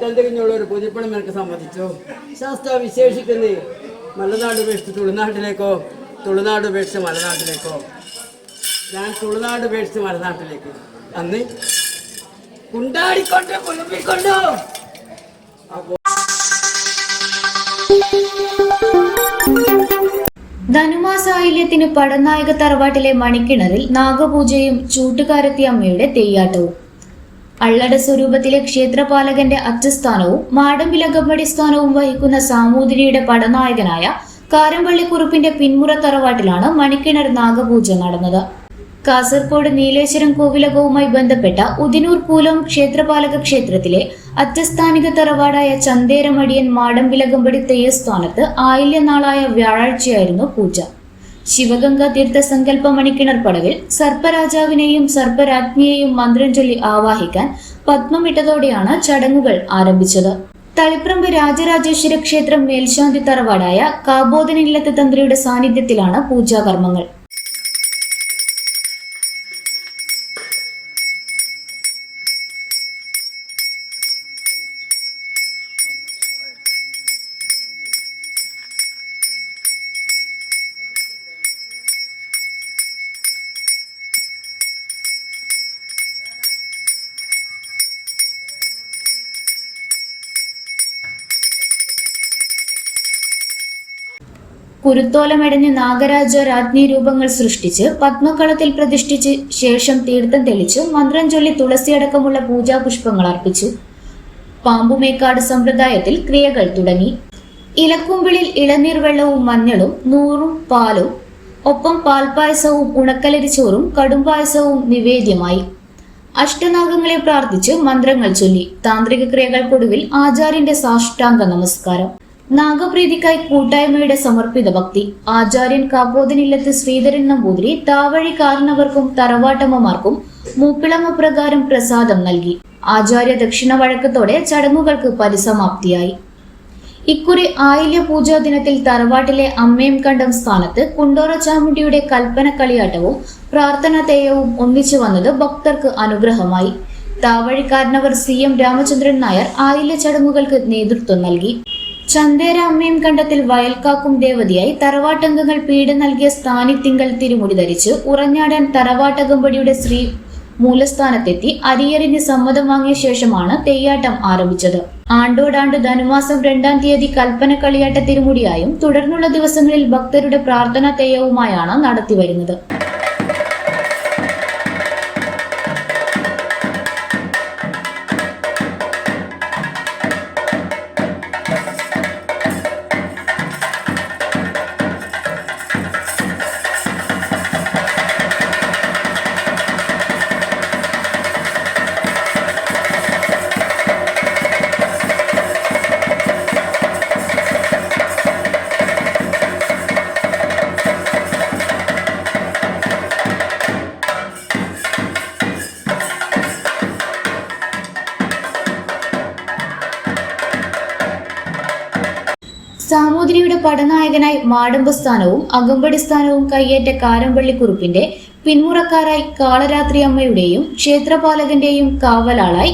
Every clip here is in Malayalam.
തന്തിരിഞ്ഞുള്ള ഒരു പൂജപ്പണം എനിക്ക് സമ്മതിച്ചു. ശാസ്ത്ര വിശേഷിക്കുന്നത് മലനാട് ഉപേക്ഷിച്ച് തുളുനാട്ടിലേക്കോ, തുളുനാട് ഉപേക്ഷിച്ച് മലനാട്ടിലേക്കോ. ഞാൻ തുളുനാട് ഉപേക്ഷിച്ച് മലനാട്ടിലേക്ക്. അന്ന് കുണ്ടാടിക്കൊണ്ട് കുലുപ്പിക്കൊണ്ടു. ധനുമാസായില്യത്തിന് പടനായക തറവാട്ടിലെ മണിക്കിണറിൽ നാഗപൂജയും ചൂട്ടുകാരത്തി അമ്മയുടെ തെയ്യാട്ടവും. അള്ളട സ്വരൂപത്തിലെ ക്ഷേത്രപാലകന്റെ അച്ഛസ്ഥാനവും മാടമ്പിലകമ്പടി സ്ഥാനവും വഹിക്കുന്ന സാമൂതിരിയുടെ പടനായകനായ കാരമ്പള്ളിക്കുറുപ്പിന്റെ പിന്മുറ തറവാട്ടിലാണ് മണിക്കിണർ നാഗപൂജ നടന്നത്. കാസർഗോഡ് നീലേശ്വരം കോവിലകവുമായി ബന്ധപ്പെട്ട ഉദിനൂർ പൂലം ക്ഷേത്രപാലക ക്ഷേത്രത്തിലെ അത്യസ്ഥാനിക തറവാടായ ചന്തേരമടിയൻ മാടമ്പിലകമ്പടി തെയ്യസ്ഥാനത്ത് ആയില്യനാളായ വ്യാഴാഴ്ചയായിരുന്നു പൂജ. ശിവഗംഗ തീർത്ഥ സങ്കല്പ മണിക്കിണർ പടവിൽ സർപ്പരാജാവിനെയും സർപ്പരാജ്ഞിയെയും മന്ത്രം ചൊല്ലി ആവാഹിക്കാൻ പത്മമിട്ടതോടെയാണ് ചടങ്ങുകൾ ആരംഭിച്ചത്. തളിപ്രമ്പ് രാജരാജേശ്വര ക്ഷേത്രം മേൽശാന്തി തറവാടായ കാബോധനില്ലത്ത് തന്ത്രിയുടെ സാന്നിധ്യത്തിലാണ് പൂജാകർമ്മങ്ങൾ. കുരുത്തോലമെടഞ്ഞ് നാഗരാജ രാജ്ഞി രൂപങ്ങൾ സൃഷ്ടിച്ച് പത്മകളത്തിൽ പ്രതിഷ്ഠിച്ച് ശേഷം തീർത്ഥം തെളിച്ച് മന്ത്രം ചൊല്ലി തുളസിയടക്കമുള്ള പൂജാപുഷ്പങ്ങൾ അർപ്പിച്ചു. പാമ്പുമേക്കാട് സമ്പ്രദായത്തിൽ ക്രിയകൾ തുടങ്ങി. ഇലക്കുമ്പിളിൽ ഇളനീർ വെള്ളവും മഞ്ഞളും നൂറും പാലും ഒപ്പം പാൽപായസവും ഉണക്കലരിച്ചോറും കടുംപായസവും നിവേദ്യമായി. അഷ്ടനാഗങ്ങളെ പ്രാർത്ഥിച്ച് മന്ത്രങ്ങൾ ചൊല്ലി. താന്ത്രിക ക്രിയകൾക്കൊടുവിൽ ആചാര്യന്റെ സാഷ്ടാംഗ നമസ്കാരം. നാഗപ്രീതിക്കായി കൂട്ടായ്മയുടെ സമർപ്പിത ഭക്തി. ആചാര്യൻ കാപ്പോതനില്ലത്ത് ശ്രീധരൻ നമ്പൂതിരി താവഴി കാരണവർക്കും തറവാട്ടമ്മമാർക്കും മൂപ്പിളമ പ്രകാരം പ്രസാദം നൽകി. ആചാര്യ ദക്ഷിണ വഴക്കത്തോടെ ചടങ്ങുകൾക്ക് പരിസമാപ്തിയായി. ഇക്കുറി ആയില്യ പൂജാ ദിനത്തിൽ തറവാട്ടിലെ അമ്മയും കണ്ടം സ്ഥാനത്ത് കുണ്ടോറ ചാമുണ്ടിയുടെ കൽപ്പന കളിയാട്ടവും പ്രാർത്ഥനാ തെയ്യവും ഒന്നിച്ചു വന്നത് ഭക്തർക്ക് അനുഗ്രഹമായി. താവഴി കാരണവർ CM രാമചന്ദ്രൻ നായർ ആയില്യ ചടങ്ങുകൾക്ക് നേതൃത്വം നൽകി. ചന്തേര അമ്മയും കണ്ടത്തിൽ വയൽക്കാക്കും ദേവതയായി തറവാട്ടംഗങ്ങൾ പീഠ നൽകിയ സ്ഥാനിത്തിങ്കൾ തിരുമുടി ധരിച്ച് ഉറഞ്ഞാടാൻ തറവാട്ടകമ്പടിയുടെ ശ്രീ മൂലസ്ഥാനത്തെത്തി അരിയറിഞ്ഞ് സമ്മതം വാങ്ങിയ ശേഷമാണ് തെയ്യാട്ടം ആരംഭിച്ചത്. ആണ്ടോടാണ്ട് ധനുമാസം 2-ാം തീയതി കൽപ്പന കളിയാട്ട തിരുമുടിയായും തുടർന്നുള്ള ദിവസങ്ങളിൽ ഭക്തരുടെ പ്രാർത്ഥനാ തെയ്യവുമായാണ് നടത്തിവരുന്നത്. സാമൂതിരിയുടെ പടനായകനായി മാടമ്പ് സ്ഥാനവും അകമ്പടി സ്ഥാനവും കയ്യേറ്റ കാരമ്പള്ളിക്കുറുപ്പിന്റെ പിന്മുറക്കാരായി കാളരാത്രി അമ്മയുടെയും ക്ഷേത്രപാലകന്റെയും കാവലാളായി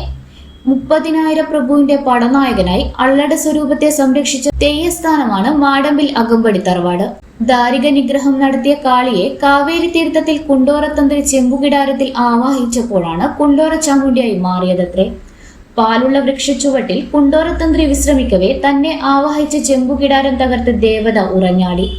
30,000 പ്രഭുവിന്റെ പടനായകനായി അള്ളട സ്വരൂപത്തെ സംരക്ഷിച്ച തെയ്യസ്ഥാനമാണ് മാടമ്പിൽ അകമ്പടി തറവാട്. ദാരിക നിഗ്രഹം നടത്തിയ കാളിയെ കാവേരി തീർത്ഥത്തിൽ കുണ്ടോറത്തന്ത്രി ചെമ്പുകിടാരത്തിൽ ആവാഹിച്ചപ്പോഴാണ് കുണ്ടോറ ചാമുണ്ടിയായി മാറിയതത്രേ. പാലുള്ള വൃക്ഷച്ചുവട്ടിൽ കുണ്ടോറത്തന്ത്രി വിശ്രമിക്കവേ തന്നെ ആവാഹിച്ച ചെമ്പുകിടാരം തകർത്ത് ദേവത ഉറഞ്ഞാടി.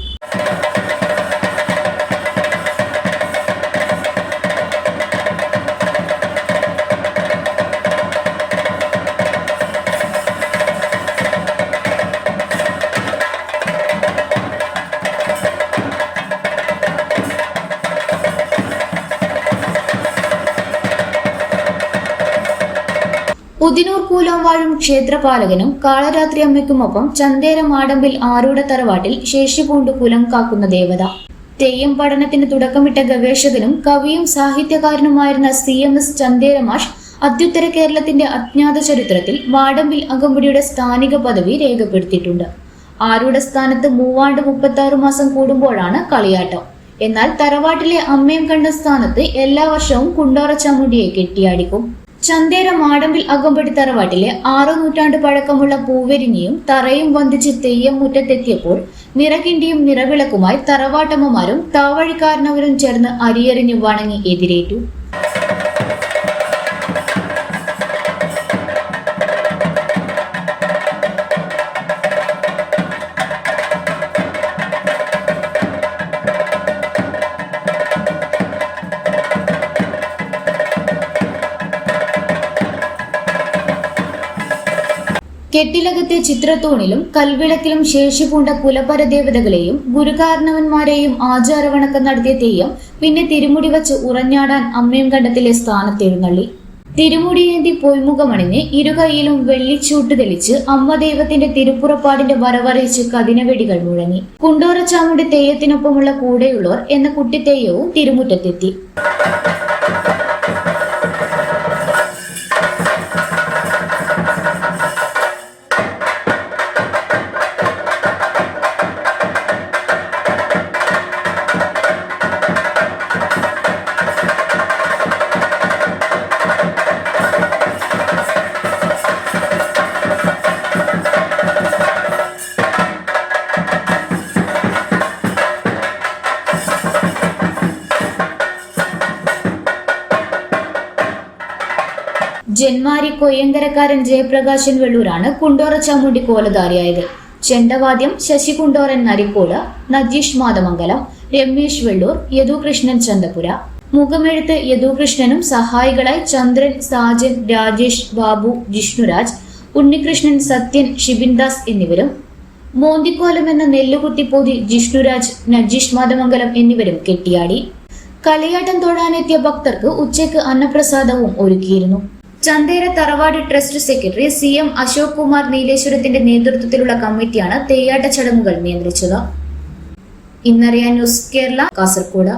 ഉദിനൂർ പൂലം വാഴും ക്ഷേത്രപാലകനും കാളരാത്രി അമ്മയ്ക്കുമൊപ്പം ചന്തേര മാടമ്പിൽ ആരൂഢ തറവാട്ടിൽ ശേഷിപൂണ്ട് കുലം കാക്കുന്ന ദേവത. തെയ്യം പഠനത്തിന് തുടക്കമിട്ട ഗവേഷകനും കവിയും സാഹിത്യകാരനുമായിരുന്ന CMS ചന്തേരമാഷ് അത്യുത്തര കേരളത്തിന്റെ അജ്ഞാത ചരിത്രത്തിൽ മാടമ്പിൽ അകമ്പടിയുടെ സ്ഥാനിക പദവി രേഖപ്പെടുത്തിയിട്ടുണ്ട്. ആരൂഢ സ്ഥാനത്ത് 36 മാസം കൂടുമ്പോഴാണ് കളിയാട്ടം. എന്നാൽ തറവാട്ടിലെ അമ്മയും കണ്ട സ്ഥാനത്ത് എല്ലാ വർഷവും കുണ്ടോറ ചാമുണ്ടിയെ കെട്ടിയാടിക്കും. ചന്തേര മാടമ്പിൽ അകമ്പടി തറവാട്ടിലെ 6 നൂറ്റാണ്ട് പഴക്കമുള്ള പൂവെരിഞ്ഞിയും തറയും വന്ദിച്ച് തെയ്യം മുറ്റത്തെത്തിയപ്പോൾ നിറകിണ്ടിയും നിറവിളക്കുമായി തറവാട്ടമ്മമാരും താവഴിക്കാരനവരും ചേർന്ന് അരിയെറിഞ്ഞു വണങ്ങി എതിരേറ്റു. കെട്ടിലകത്തെ ചിത്രത്തൂണിലും കൽവിളക്കിലും ശേഷി പൂണ്ട കുലപര ദേവതകളെയും ഗുരുകാരണവന്മാരെയും ആചാരവണക്കം നടത്തിയ തെയ്യം പിന്നെ തിരുമുടി വച്ച് ഉറഞ്ഞാടാൻ അമ്മയും കണ്ടത്തിലെ സ്ഥാനത്തെഴുന്നള്ളി. തിരുമുടിയേന്തി പൊയ്മുഖമണിഞ്ഞ് ഇരുകൈയിലും വെള്ളിച്ചൂട്ട് തെളിച്ച് അമ്മ ദൈവത്തിന്റെ തിരുപ്പുറപ്പാടിന്റെ വരവറിയിച്ച് കതിനവെടികൾ മുഴങ്ങി. കുണ്ടോറച്ചാമുണ്ടി തെയ്യത്തിനൊപ്പമുള്ള കൂടെയുള്ളവർ എന്ന കുട്ടിത്തെയ്യവും തിരുമുറ്റത്തെത്തി. ജന്മാരി കൊയ്യങ്കരക്കാരൻ ജയപ്രകാശൻ വെള്ളൂരാണ് കുണ്ടോറച്ചാമുണ്ടി കോലധാരിയായത്. ചെണ്ടവാദ്യം ശശി കുണ്ടോറൻ നരിക്കോട്, നജീഷ് മാതമംഗലം, രമേശ് വെള്ളൂർ, യദുകൃഷ്ണൻ ചന്തപുര. മുഖമെഴുത്ത് യദുകൃഷ്ണനും സഹായികളായി ചന്ദ്രൻ, സാജൻ, രാജേഷ്, ബാബു, ജിഷ്ണുരാജ്, ഉണ്ണികൃഷ്ണൻ, സത്യൻ, ഷിബിൻദാസ് എന്നിവരും. മോന്തിക്കോലം എന്ന നെല്ലുകുത്തിപ്പോതി ജിഷ്ണുരാജ്, നജീഷ് മാതമംഗലം എന്നിവരും കെട്ടിയാടി. കളിയാട്ടം തൊഴാനെത്തിയ ഭക്തർക്ക് ഉച്ചയ്ക്ക് അന്നപ്രസാദവും ഒരുക്കിയിരുന്നു. ചന്തേര തറവാട് trust secretary CM Ashok Kumar നീലേശ്വരത്തിന്റെ നേതൃത്വത്തിലുള്ള കമ്മിറ്റിയാണ് തെയ്യാട്ട ചടങ്ങുകൾ നിയന്ത്രിച്ചത്. ഇന്നറിയാൻ ന്യൂസ് കേരള, കാസർഗോഡ്.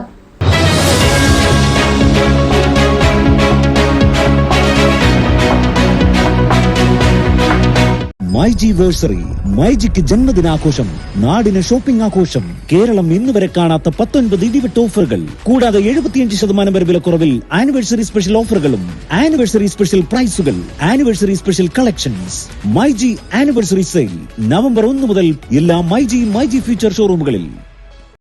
മൈജിവേഴ്സറി, മൈജിക്ക് ജന്മദിനാഘോഷം, നാടിന് ഷോപ്പിംഗ് ആഘോഷം. കേരളം ഇന്നുവരെ കാണാത്ത 19 ഇടിവിട്ട് ഓഫറുകൾ, കൂടാതെ 75% വരെ വിലക്കുറവിൽ ആനിവേഴ്സറി സ്പെഷ്യൽ ഓഫറുകളും ആനിവേഴ്സറി സ്പെഷ്യൽ പ്രൈസുകൾ, anniversary special collections. MyG anniversary sale November 1 മുതൽ എല്ലാ മൈജി ഫ്യൂച്ചർ ഷോറൂമുകളിൽ.